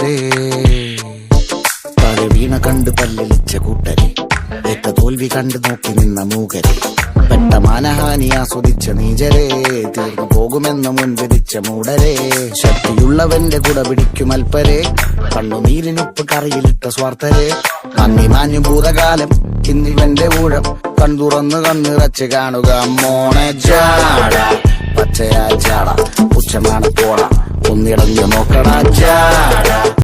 കൂട്ടരെ. താഴെ വീണ കണ്ട് പല്ലിളിച്ച കൂട്ടരെ, ഏറ്റ തോൽവി കണ്ട് നോക്കി നിന്ന മൂകരെ, പെട്ട മാനഹാനി ആസ്വദിച്ച നീചരെ, തീർന്നു പോകുമെന്ന് മുൻവിധിച്ച മൂടരെ, ശക്തിയുള്ളവന്റെ കുട പിടിക്കും അൽപ്പരെ, കണ്ണുനീരിനൊപ്പ് കറിയിലിട്ട സ്വാർത്ഥരെ, നന്ദി മാഞ്ഞു ഭൂതകാലം ഇന്നിവന്റെ ഊഴം, കൺതുറന്ന് കണ്ണിറച്ച് കാണുക മോണെ ജാട, പച്ചയാ ജാട പുച്ഛമാണ് പോട, ഒന്നിടഞ്ഞു നോക്കടാ ജാട.